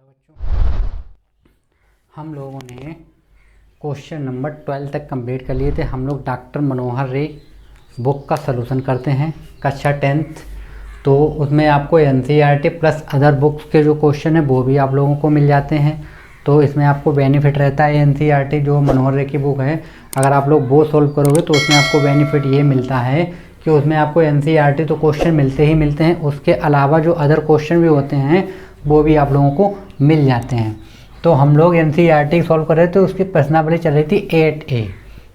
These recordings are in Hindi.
बच्चों, हम लोगों ने क्वेश्चन नंबर 12 तक कंप्लीट कर लिए थे। हम लोग डॉक्टर मनोहर रे बुक का सलूशन करते हैं कक्षा 10th। तो उसमें आपको एनसीईआरटी प्लस अदर बुक्स के जो क्वेश्चन है वो भी आप लोगों को मिल जाते हैं। तो इसमें आपको बेनिफिट रहता है, एनसीईआरटी जो मनोहर रे की बुक है अगर आप लोग वो सॉल्व करोगे तो उसमें आपको बेनिफिट ये मिलता है कि उसमें आपको एनसीईआरटी तो क्वेश्चन मिलते ही मिलते हैं, उसके अलावा जो अदर क्वेश्चन भी होते हैं वो भी आप लोगों को मिल जाते हैं। तो हम लोग एनसीईआरटी सॉल्व कर रहे थे, उसकी प्रश्नावली चल रही थी 8A।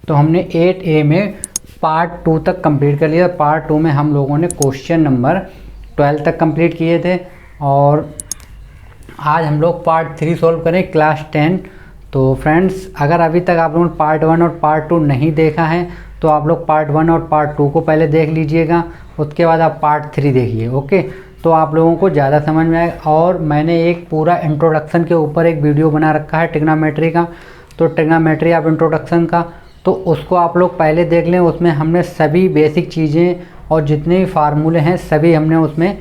तो हमने 8A में पार्ट 2 तक कंप्लीट कर लिया। पार्ट 2 में हम लोगों ने क्वेश्चन नंबर 12 तक कंप्लीट किए थे और आज हम लोग पार्ट 3 सॉल्व करें क्लास 10। तो फ्रेंड्स, अगर अभी तक आप लोगों ने पार्ट 1 और पार्ट 2 नहीं देखा है तो आप लोग पार्ट 1 और पार्ट 2 को पहले देख लीजिएगा, उसके बाद आप पार्ट 3 देखिए। ओके, तो आप लोगों को ज़्यादा समझ में आएगा। और मैंने एक पूरा इंट्रोडक्शन के ऊपर एक वीडियो बना रखा है ट्रिग्नोमेट्री का, तो ट्रिग्नोमेट्री ऑफ इंट्रोडक्शन का, तो उसको आप लोग पहले देख लें। उसमें हमने सभी बेसिक चीज़ें और जितने भी फार्मूले हैं सभी हमने उसमें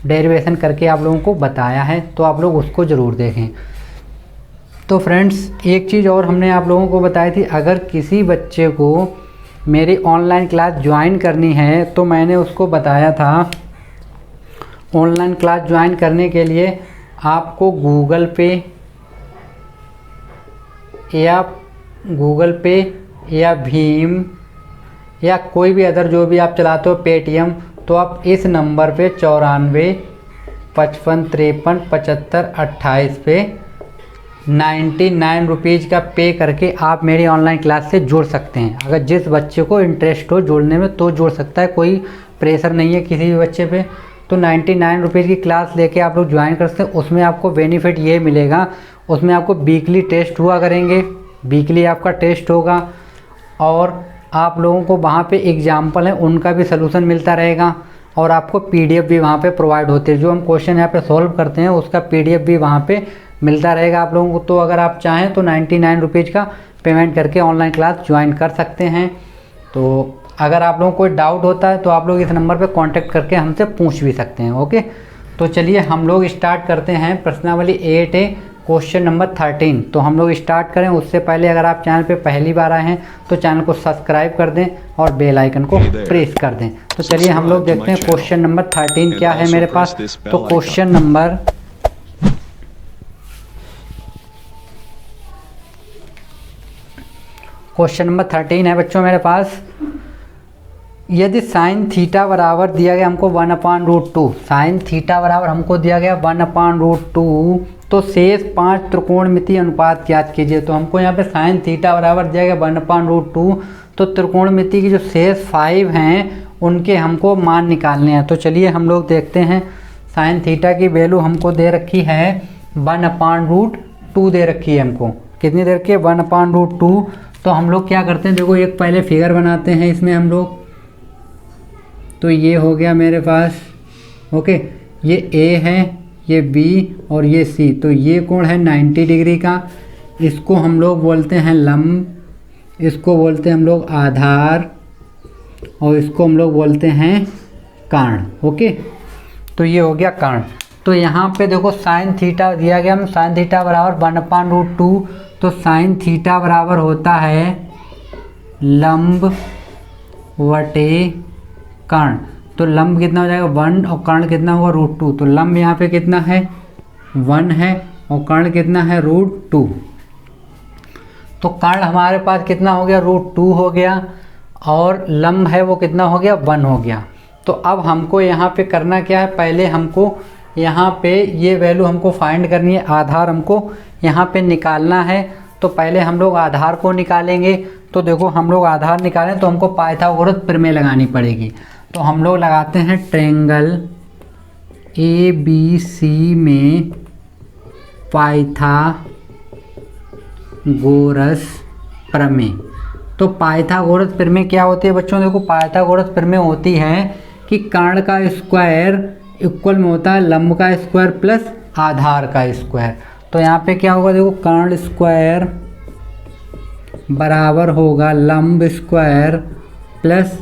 डेरिवेशन करके आप लोगों को बताया है, तो आप लोग उसको ज़रूर देखें। तो फ्रेंड्स, एक चीज़ और हमने आप लोगों को बताई थी, अगर किसी बच्चे को मेरी ऑनलाइन क्लास ज्वाइन करनी है तो मैंने उसको बताया था ऑनलाइन क्लास ज्वाइन करने के लिए आपको गूगल पे या भीम या कोई भी अदर जो भी आप चलाते हो पेटीएम, तो आप इस नंबर पे 94 55 53 75 28 पे 99 रुपीज़ का पे करके आप मेरी ऑनलाइन क्लास से जुड़ सकते हैं। अगर जिस बच्चे को इंटरेस्ट हो जुड़ने में तो जुड़ सकता है, कोई प्रेशर नहीं है किसी भी बच्चे पे। तो 99 रुपीज़ की क्लास लेके आप लोग ज्वाइन कर सकते हैं। उसमें आपको बेनिफिट ये मिलेगा, उसमें आपको वीकली टेस्ट हुआ करेंगे, वीकली आपका टेस्ट होगा और आप लोगों को वहाँ पे एग्जाम्पल हैं उनका भी सलूशन मिलता रहेगा और आपको पीडीएफ भी वहाँ पे प्रोवाइड होती है। जो हम क्वेश्चन यहाँ पे सॉल्व करते हैं उसका पीडीएफ भी वहाँ पे मिलता रहेगा आप लोगों को। तो अगर आप चाहें तो 99 रुपीज़ का पेमेंट करके ऑनलाइन क्लास ज्वाइन कर सकते हैं। तो अगर आप लोगों को कोई डाउट होता है तो आप लोग इस नंबर पे कांटेक्ट करके हमसे पूछ भी सकते हैं। ओके, तो चलिए हम लोग स्टार्ट करते हैं प्रश्नावली 8A क्वेश्चन नंबर 13। तो हम लोग स्टार्ट करें उससे पहले अगर आप चैनल पे पहली बार आए हैं तो चैनल को सब्सक्राइब कर दें और बेल आइकन को प्रेस कर दें। तो चलिए हम लोग देखते हैं क्वेश्चन नंबर 13 क्या है मेरे पास। तो क्वेश्चन नंबर 13 है बच्चों मेरे पास। यदि साइन थीटा बराबर दिया गया हमको 1/√2, साइन थीटा बराबर हमको दिया गया 1/√2, तो शेष 5 त्रिकोणमितीय अनुपात ज्ञात कीजिए। तो हमको यहाँ पे साइन थीटा बराबर दिया गया 1/√2, तो त्रिकोणमिति की जो शेष 5 हैं उनके हमको मान निकालने हैं। तो चलिए हम लोग देखते हैं। साइन थीटा की वैल्यू हमको दे रखी है 1/√2 दे रखी है हमको। कितनी दे रखी है? 1/√2। तो हम लोग क्या करते हैं, देखो एक पहले फिगर बनाते हैं इसमें हम लोग। तो ये हो गया मेरे पास, ओके, ये A है, ये B और ये C। तो ये कोण है 90 डिग्री का, इसको हम लोग बोलते हैं लंब, इसको बोलते हैं हम लोग आधार और इसको हम लोग बोलते हैं कर्ण। ओके, तो ये हो गया कर्ण। तो यहाँ पे देखो साइन थीटा दिया गया, हम साइन थीटा बराबर 1/√2, तो साइन थीटा बराबर होता है लंब बटे कर्ण। तो लंब कितना हो जाएगा 1 और कर्ण कितना होगा √2। तो लंब यहाँ पे कितना है 1 है और कर्ण कितना है √2। तो कर्ण हमारे पास कितना हो गया √2 हो गया और लंब है वो कितना हो गया 1 हो गया। तो अब हमको यहाँ पे करना क्या है, पहले हमको यहाँ पे ये वैल्यू हमको फाइंड करनी है, आधार हमको यहाँ पे निकालना है। तो पहले हम लोग आधार को निकालेंगे। तो देखो हम लोग आधार निकालें तो हमको पाइथागोरस प्रमेय लगानी पड़ेगी। तो हम लोग लगाते हैं ट्रायंगल ABC में पाइथागोरस प्रमेय। तो पाइथागोरस प्रमेय क्या होती है बच्चों? देखो पाइथागोरस प्रमेय होती है कि कर्ण का स्क्वायर इक्वल में होता है लंब का स्क्वायर प्लस आधार का स्क्वायर। तो यहाँ पे क्या होगा, देखो कर्ण स्क्वायर बराबर होगा लंब स्क्वायर प्लस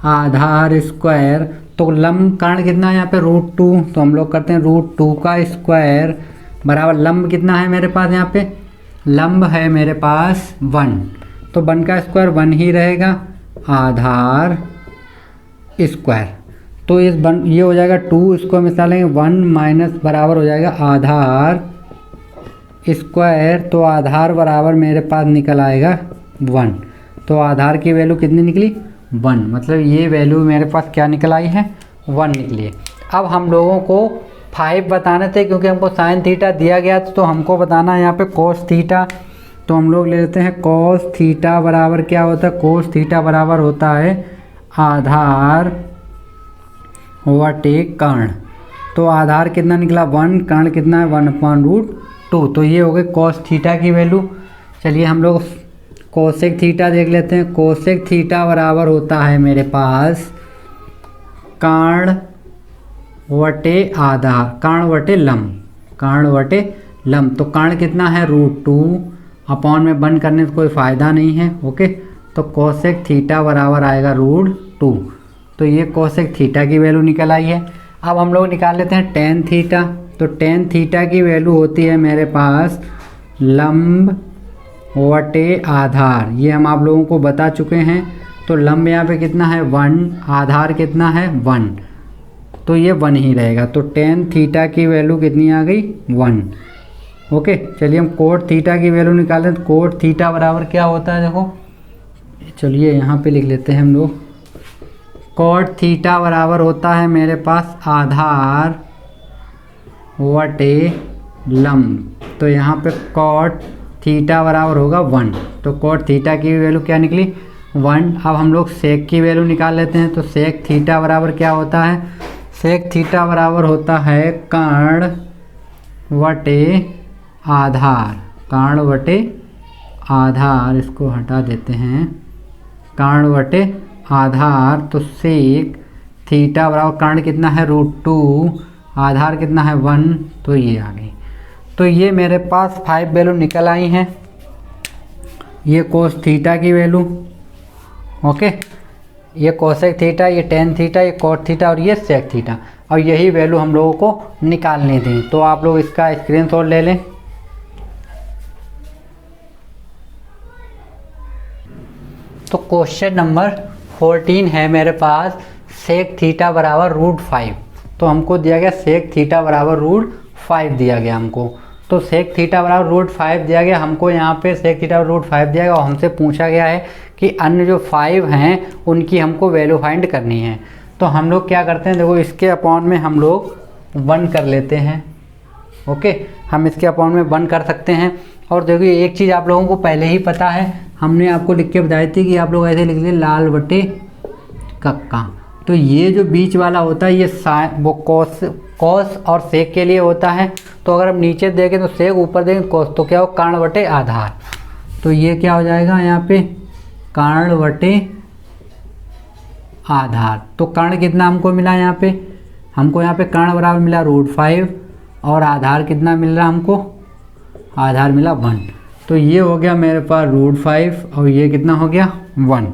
आधार स्क्वायर। तो लंब कर्ण कितना है यहाँ पे √2, तो हम लोग करते हैं √2 का स्क्वायर बराबर लंब कितना है मेरे पास यहाँ पे, लंब है मेरे पास 1, तो 1 का स्क्वायर 1 ही रहेगा, आधार स्क्वायर। तो इस ये हो जाएगा 2, इसको हम निकालेंगे 1 माइनस बराबर हो जाएगा आधार स्क्वायर। तो आधार बराबर मेरे पास निकल आएगा 1। तो आधार की वैल्यू कितनी निकली, 1, मतलब ये वैल्यू मेरे पास क्या निकल आई है, 1 निकली है। अब हम लोगों को 5 बताने थे, क्योंकि हमको साइन थीटा दिया गया तो हमको बताना है यहाँ पे कोस थीटा। तो हम लोग ले लेते हैं कोस थीटा बराबर क्या होता है, कोस थीटा बराबर होता है आधार बटे कर्ण। तो आधार कितना निकला 1, कर्ण कितना है 1/√2। तो ये हो गए कोस थीटा की वैल्यू। चलिए हम लोग कोसेक थीटा देख लेते हैं। कोसेक थीटा बराबर होता है मेरे पास कर्ण वटे आधार, कर्ण वटे लंब, कर्ण वटे लंब। तो कर्ण कितना है √2, अपॉन में बंद करने से कोई फ़ायदा नहीं है। ओके, तो कोसेक थीटा बराबर आएगा √2। तो ये कोसेक थीटा की वैल्यू निकल आई है। अब हम लोग निकाल लेते हैं टेन थीटा। तो टेन थीटा की वैल्यू होती है मेरे पास लंब वटे आधार, ये हम आप लोगों को बता चुके हैं। तो लंब यहाँ पे कितना है 1, आधार कितना है 1, तो ये 1 ही रहेगा। तो टेन थीटा की वैल्यू कितनी आ गई 1। ओके, चलिए हम कोट थीटा की वैल्यू निकालें। तो कोट थीटा बराबर क्या होता है, देखो चलिए यहाँ पे लिख लेते हैं हम लोग। कोट थीटा बराबर होता है मेरे पास आधार वटे लंब। तो यहाँ पे कोट थीटा बराबर होगा 1। तो कोट थीटा की वैल्यू क्या निकली 1। अब हम लोग सेक की वैल्यू निकाल लेते हैं। तो सेक थीटा बराबर क्या होता है, सेक थीटा बराबर होता है कर्ण वटे आधार, कर्ण वटे आधार, इसको हटा देते हैं, कर्ण वटे आधार। तो सेक थीटा बराबर कर्ण कितना है √2, आधार कितना है 1, तो ये आ गई। तो ये मेरे पास 5 वैल्यू निकल आई हैं। ये कोस थीटा की वैल्यू, ओके, ये कोसेक थीटा, ये टेन थीटा, ये कोट थीटा और ये सेक थीटा। और यही वैल्यू हम लोगों को निकालनी थी। तो आप लोग इसका स्क्रीनशॉट ले लें। तो क्वेश्चन नंबर 14 है मेरे पास, सेक थीटा बराबर √5। तो हमको दिया गया सेक थीटा बराबर √5 दिया गया हमको। तो सेक थीटा बराबर √5 दिया गया हमको, यहाँ पे सेक थीटा √5 दिया गया और हमसे पूछा गया है कि अन्य जो 5 हैं उनकी हमको वैल्यू फाइंड करनी है। तो हम लोग क्या करते हैं, देखो इसके अपॉन में हम लोग 1 कर लेते हैं। ओके, हम इसके अपॉन में 1 कर सकते हैं। और देखिए एक चीज़ आप लोगों को पहले ही पता है, हमने आपको लिख के बताई थी कि आप लोग ऐसे लिख लें लाल बटे कक्का। तो ये जो बीच वाला होता है ये वो कॉस और सेक के लिए होता है। तो अगर हम नीचे देखें तो सेक, ऊपर देखें कॉस, तो क्या हो कर्ण बटे आधार। तो ये क्या हो जाएगा यहाँ पे कर्ण बटे आधार। तो कर्ण कितना हमको मिला यहाँ पे, हमको यहाँ पे कर्ण बराबर मिला √5 और आधार कितना मिल रहा हमको, आधार मिला 1। तो ये हो गया मेरे पास √5 और ये कितना हो गया 1।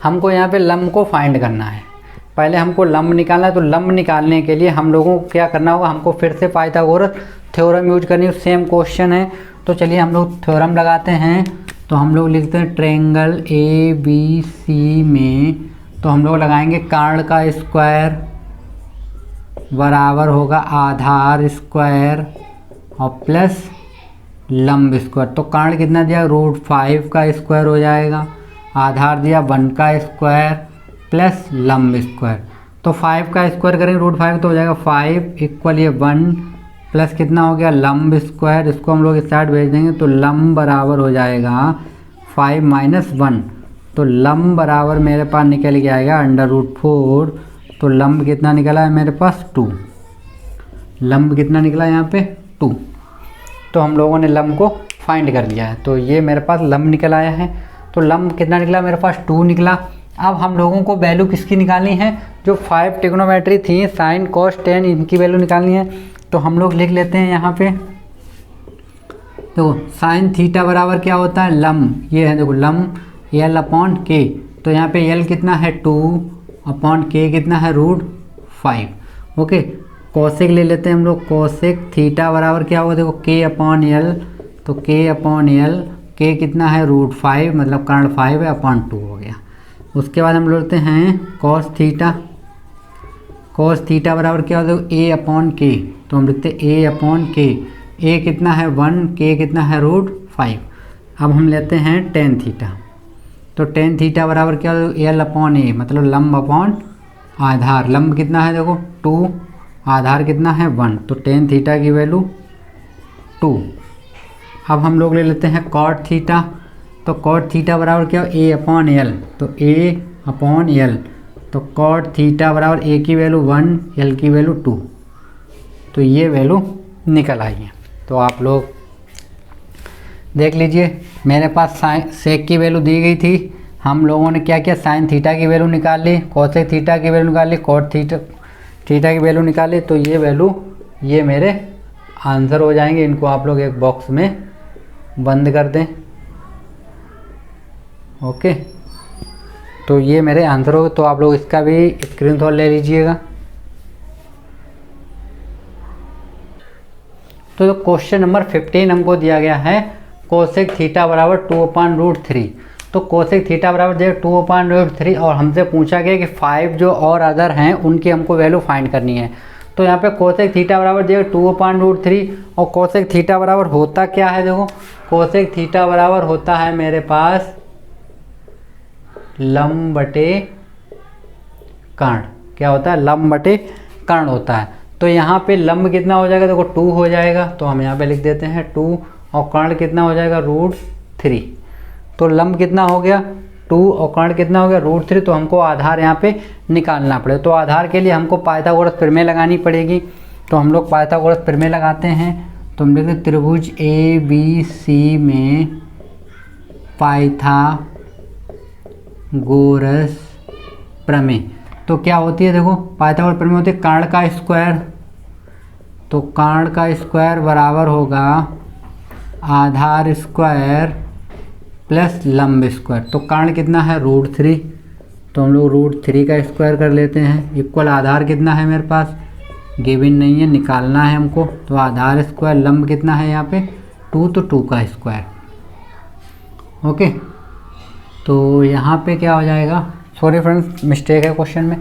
हमको यहाँ पे लंब को फाइंड करना है। पहले हमको लंब निकालना है। तो लंब निकालने के लिए हम लोगों को क्या करना होगा, हमको फिर से पाइथागोरस थ्योरम यूज करनी है। सेम क्वेश्चन है। तो चलिए हम लोग थ्योरम लगाते हैं। तो हम लोग लिखते हैं ट्रायंगल ABC में, तो हम लोग लगाएंगे कर्ण का स्क्वायर बराबर होगा आधार स्क्वायर और प्लस लंब स्क्वायर। तो कर्ण कितना दिया √5 का स्क्वायर हो जाएगा, आधार दिया 1 का स्क्वायर प्लस लंब स्क्वायर। तो 5 का स्क्वायर करेंगे √5 तो हो जाएगा 5 इक्वल ये 1 प्लस कितना हो गया लंब स्क्वायर, इसको हम लोग इस साइड भेज देंगे। तो लंब बराबर हो जाएगा 5 - 1। तो लंब बराबर मेरे पास निकल के आएगा √4। तो लंब कितना निकला है मेरे पास 2। लंब कितना निकला यहाँ पे 2। तो हम लोगों ने लंब को फाइंड कर लिया है। तो ये मेरे पास लंब निकल आया है। तो लंब कितना निकला मेरे पास 2 निकला। अब हम लोगों को वैल्यू किसकी निकालनी है, जो 5 ट्रिग्नोमेट्री थी साइन कॉस टेन, इनकी वैल्यू निकालनी है। तो हम लोग लिख लेते हैं यहाँ पे, तो साइन थीटा बराबर क्या होता है लंब, ये है देखो लंब L/K। तो यहाँ पे L कितना है 2 अपॉन K कितना है √5। ओके, कोसेक ले लेते हैं हम लोग। कोसेक थीटा बराबर क्या होगा, देखो के अपॉन एल, तो के अपॉन एल, के कितना है √5 मतलब कर्ण 5 है अपॉन 2 हो गया। उसके बाद हम लेते हैं कॉस थीटा। कॉस थीटा बराबर क्या होता है ए अपॉन के, तो हम लिखते हैं ए अपॉन के। ए कितना है 1, के कितना है √5। अब हम लेते हैं टेन थीटा, तो टेन थीटा बराबर क्या होता है एल अपॉन ए मतलब लंब अपॉन आधार। लंब कितना है देखो 2, आधार कितना है 1, तो टेन थीटा की वैल्यू 2। अब हम लोग ले लेते हैं कॉट थीटा, तो कॉट थीटा बराबर क्या हो ए अपॉन एल, तो ए अपॉन एल, तो कॉट थीटा बराबर ए की वैल्यू 1, एल की वैल्यू 2, तो ये वैल्यू निकल आई है। तो आप लोग देख लीजिए, मेरे पास साइन सेक की वैल्यू दी गई थी, हम लोगों ने क्या किया साइन थीटा की वैल्यू निकाल ली, कोसेक थीटा की वैल्यू निकाल ली, कॉट थीटा की वैल्यू निकाल ली, तो ये वैल्यू ये मेरे आंसर हो जाएंगे। इनको आप लोग एक बॉक्स में बंद कर दें। ओके, तो ये मेरे आंसर हो गए, तो आप लोग इसका भी स्क्रीनशॉट ले लीजिएगा। तो क्वेश्चन नंबर 15 हमको दिया गया है कोसेक थीटा बराबर 2/√3। तो कोसेक थीटा बराबर जो 2/√3 और हमसे पूछा गया कि 5 जो और अदर हैं उनकी हमको वैल्यू फाइंड करनी है। तो यहाँ पे कोसेक थीटा बराबर जो 2/√3 और कोसेक थीटा बराबर होता क्या है, देखो कोसेक थीटा बराबर होता है मेरे पास लंब बटे कर्ण। क्या होता है, लंब बटे कर्ण होता है। तो यहाँ पे लंब कितना हो जाएगा, देखो 2 हो जाएगा, तो हम यहाँ पे लिख देते हैं 2, और कर्ण कितना हो जाएगा √3। तो लंब कितना हो गया 2 और कर्ण कितना हो गया √3। तो हमको आधार यहाँ पे निकालना पड़ेगा। तो आधार के लिए हमको पाइथागोरस प्रमेय लगानी पड़ेगी। तो हम लोग पाइथागोरस प्रमेय लगाते हैं। तो हम लिखते त्रिभुज ABC में पाइथागोरस प्रमेय। तो क्या होती है, देखो पाइथागोरस प्रमेय होती है कर्ण का स्क्वायर, तो कर्ण का स्क्वायर बराबर होगा आधार स्क्वायर प्लस लंब स्क्वायर। तो कर्ण कितना है √3, तो हम लोग √3 का स्क्वायर कर लेते हैं, इक्वल आधार कितना है मेरे पास गिवन नहीं है, निकालना है हमको। तो आधार स्क्वायर लंब कितना है यहाँ पे 2, तो 2 का स्क्वायर। ओके, तो यहाँ पे क्या हो जाएगा, सॉरी फ्रेंड्स मिस्टेक है क्वेश्चन में।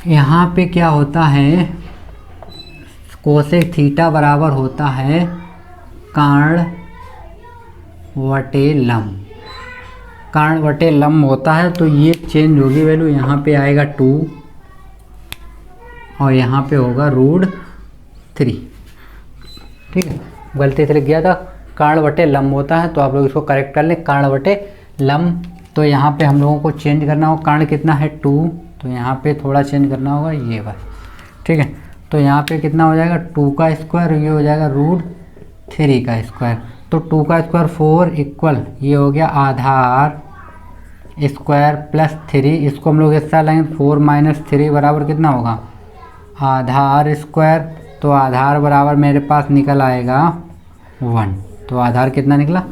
यहाँ पे क्या होता है कोसेक थीटा बराबर होता है कर्ण बटे लंब, कर्ण बटे लंब होता है। तो ये चेंज होगी वैल्यू, यहाँ पे आएगा 2 और यहाँ पे होगा √3। ठीक है, गलती से लिख गया था, कर्ण बटे लंब होता है, तो आप लोग इसको करेक्ट कर लें कर्ण बटे लंब। तो यहाँ पे हम लोगों को चेंज करना होगा, कर्ण कितना है 2, तो यहाँ पे थोड़ा चेंज करना होगा ये बस। ठीक है, तो यहाँ पे कितना हो जाएगा 2 का स्क्वायर, ये हो जाएगा √3 का स्क्वायर। तो 2 का स्क्वायर 4 इक्वल ये हो गया आधार स्क्वायर प्लस 3, इसको हम लोग हिस्सा लेंगे 4 - 3 बराबर कितना होगा आधार स्क्वायर। तो आधार बराबर मेरे पास निकल आएगा 1। तो आधार कितना निकला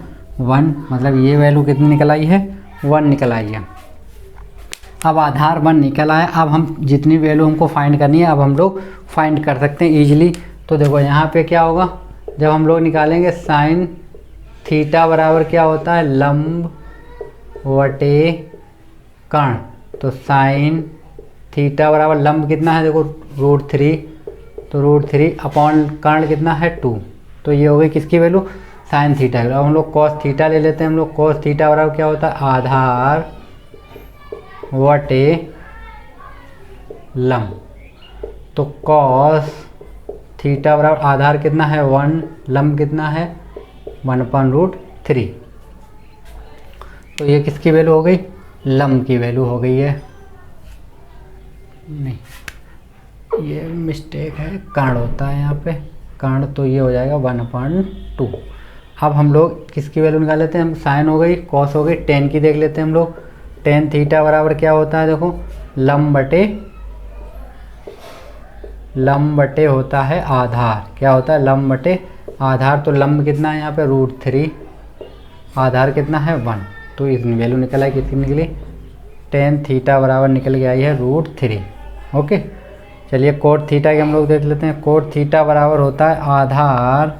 1, मतलब ये वैल्यू कितनी निकल आई है 1 निकल आई है। अब आधार 1 निकल आया। अब हम जितनी वैल्यू हमको फाइंड करनी है अब हम लोग फाइंड कर सकते हैं ईजिली। तो देखो यहाँ पे क्या होगा, जब हम लोग निकालेंगे साइन थीटा बराबर क्या होता है लंब बटे कर्ण। तो साइन थीटा बराबर लंब कितना है देखो √3, तो √3 अपॉन कर्ण कितना है 2। तो ये हो गई किसकी वैल्यू साइन थीटा। अब हम लोग कॉस थीटा ले लेते हैं। हम लोग कॉस थीटा बराबर क्या होता है आधार बटे लंब। तो कॉस थीटा बराबर आधार कितना है 1, लंब कितना है 1/√3। तो ये किसकी वैल्यू हो गई लंब की वैल्यू हो गई है, नहीं ये मिस्टेक है, कर्ण होता है यहाँ पे कर्ण, तो ये हो जाएगा 1/2। अब हम लोग किसकी वैल्यू निकाल लेते हैं, हम साइन हो गई कॉस हो गई, टेन की देख लेते हैं हम लोग। टेन थीटा बराबर क्या होता है देखो लंब बटे होता है आधार। क्या होता है लंब बटे आधार। तो लंब कितना है यहाँ पे √3, आधार कितना है 1। तो इसमें वैल्यू निकल आई कितनी निकली टेन थीटा बराबर निकल के आई है √3। ओके, चलिए कोट थीटा की हम लोग देख लेते हैं। कोट थीटा बराबर होता है आधार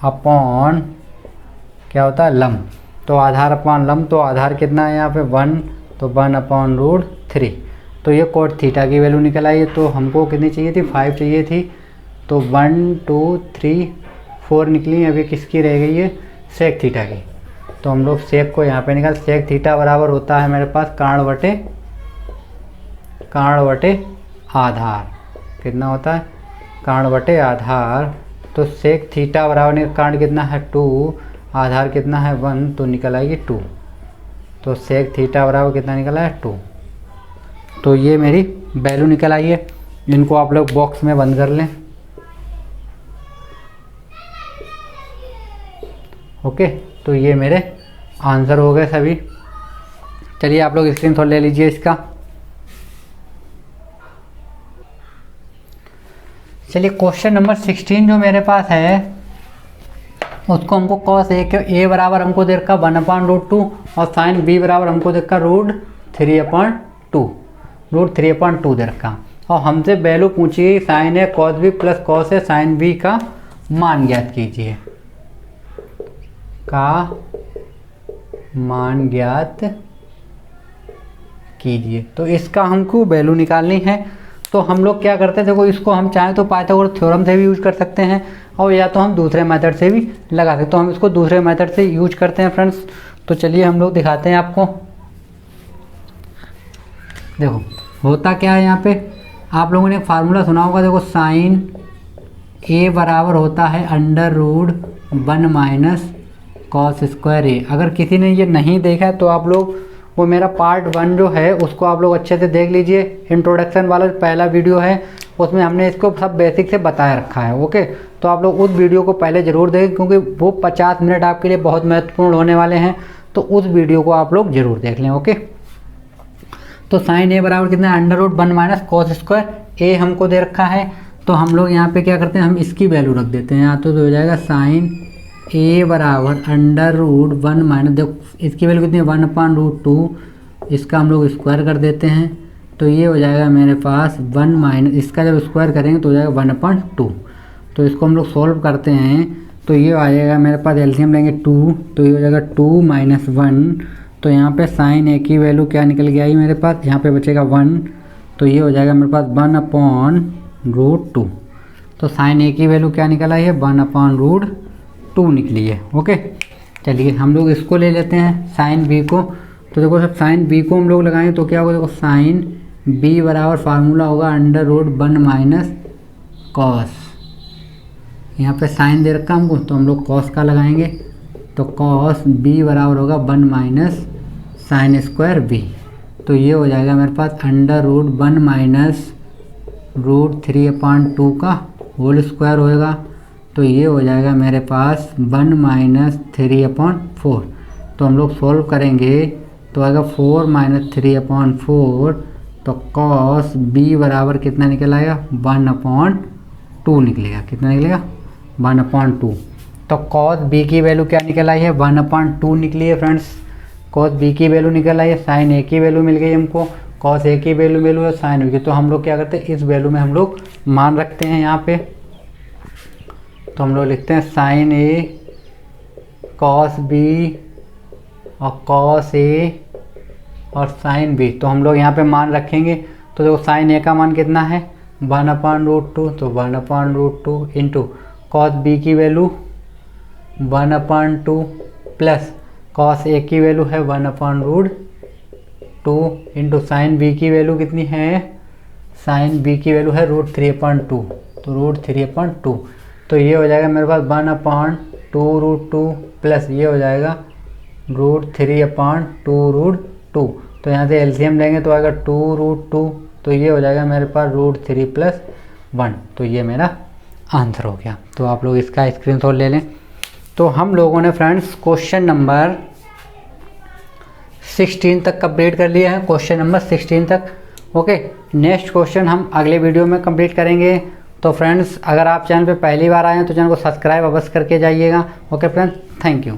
अपॉन क्या होता है लंब। तो आधार अपॉन लंब, तो आधार कितना है यहाँ पे 1, तो 1/√3। तो ये कोट थीटा की वैल्यू निकल आई है। तो हमको कितनी चाहिए थी, 5 चाहिए थी। तो 1 2 3 4 निकली। अभी किसकी रह गई है, सेक थीटा की। तो हम लोग सेक को यहाँ पे निकाल, सेक थीटा बराबर होता है मेरे पास कर्ण बटे आधार। कितना होता है, कर्ण बटे आधार। तो सेक थीटा बराबर कर्ण कितना है 2, आधार कितना है 1, तो निकल आएगी 2। तो सेक थीटा बराबर कितना निकला है 2। तो ये मेरी वैल्यू निकल आई है। इनको आप लोग बॉक्स में बंद कर लें। ओके, तो ये मेरे आंसर हो गए सभी। चलिए आप लोग स्क्रीनशॉट ले लीजिए इसका। चलिए क्वेश्चन नंबर 16 जो मेरे पास है उसको हमको cos a बराबर हमको दे रखा 1/√2 और साइन b बराबर हमको दे रखा √3/2 दे रखा। और हमसे वैल्यू पूछी गई sine a cos b plus cos a sine b का मान ज्ञात कीजिए, तो इसका हमको वैल्यू निकालनी है। तो हम लोग क्या करते हैं, देखो इसको हम चाहें तो पाइथागोरस थ्योरम से भी यूज कर सकते हैं और या तो हम दूसरे मेथड से भी लगा सकते हैं। तो हम इसको दूसरे मेथड से यूज करते हैं फ्रेंड्स। तो चलिए हम लोग दिखाते हैं आपको। देखो होता क्या है यहाँ पे, आप लोगों ने एक फार्मूला सुना होगा। देखो साइन a बराबर होता है √1 - cos स्क्वायर a। अगर किसी ने ये नहीं देखा है तो आप लोग वो मेरा पार्ट 1 जो है उसको आप लोग अच्छे से देख लीजिए। इंट्रोडक्शन वाला पहला वीडियो है, उसमें हमने इसको सब बेसिक से बताया रखा है। ओके, तो आप लोग उस वीडियो को पहले ज़रूर देखें क्योंकि वो 50 मिनट आपके लिए बहुत महत्वपूर्ण होने वाले हैं। तो उस वीडियो को आप लोग ज़रूर देख लें। ओके, तो साइन a बराबर कितना है √1 - cos स्क्वायर a हमको दे रखा है। तो हम लोग यहाँ पे क्या करते हैं, हम इसकी वैल्यू रख देते हैं। यहाँ तो हो जाएगा साइन a बराबर √1 - देखो इसकी वैल्यू कितनी है 1/√2, इसका हम लोग स्क्वायर कर देते हैं। तो ये हो जाएगा मेरे पास 1 - इसका जब स्क्वायर करेंगे तो हो जाएगा 1/2। तो इसको हम लोग सॉल्व करते हैं तो ये आ जाएगा मेरे पास, एलसीएम लेंगे 2, तो ये हो जाएगा 2 - 1। तो यहाँ पे साइन a की वैल्यू क्या निकल के आई मेरे पास, यहाँ पे बचेगा 1, तो ये हो जाएगा मेरे पास 1/√2। तो साइन a की वैल्यू क्या निकल आई है 1/√2 निकली है। ओके, चलिए हम लोग इसको ले लेते हैं साइन b को। तो देखो सब साइन b को हम लोग लगाएंगे तो क्या होगा, देखो साइन b बराबर फार्मूला होगा √1 - cos। यहाँ पे साइन दे रखा हमको तो हम लोग cos का लगाएंगे। तो cos b बराबर होगा 1 - साइन स्क्वायर b। तो ये हो जाएगा मेरे पास √1 - √3/2 का होल स्क्वायर होएगा। तो ये हो जाएगा मेरे पास 1 - 3/4। तो हम लोग सॉल्व करेंगे तो आएगा 4 - 3/4। तो cos b बराबर कितना निकल आएगा 1/2 निकलेगा। कितना निकलेगा 1/2। तो cos b की वैल्यू क्या निकल आई है 1/2 निकली है फ्रेंड्स। cos b की वैल्यू निकल आई है, साइन a की वैल्यू मिल गई हमको, cos a की वैल्यू है साइन b की। तो हम लोग क्या करते हैं, इस वैल्यू में हम लोग मान रखते हैं यहाँ पे। तो हम लोग लिखते हैं साइन a cos b और cos a और साइन b। तो हम लोग यहाँ पे मान रखेंगे। तो देखो साइन a का मान कितना है 1/√2, तो 1/√2 इंटू cos b की वैल्यू 1/2 प्लस cos a की वैल्यू है 1/√2 इंटू साइन b की वैल्यू कितनी है, साइन b की वैल्यू है √3/2, तो √3/2। तो ये हो जाएगा मेरे पास 1/2√2 प्लस ये हो जाएगा √3/2√2। तो यहाँ से एलसीएम लेंगे तो आएगा 2√2। तो ये हो जाएगा मेरे पास √3 + 1। तो ये मेरा आंसर हो गया। तो आप लोग इसका स्क्रीनशॉट ले लें। तो हम लोगों ने फ्रेंड्स क्वेश्चन नंबर 16 तक कंप्लीट कर लिया है, क्वेश्चन नंबर 16 तक। ओके, नेक्स्ट क्वेश्चन हम अगले वीडियो में कंप्लीट करेंगे। तो फ्रेंड्स अगर आप चैनल पे पहली बार आए हैं तो चैनल को सब्सक्राइब अवश्य करके जाइएगा। Okay friends, thank you.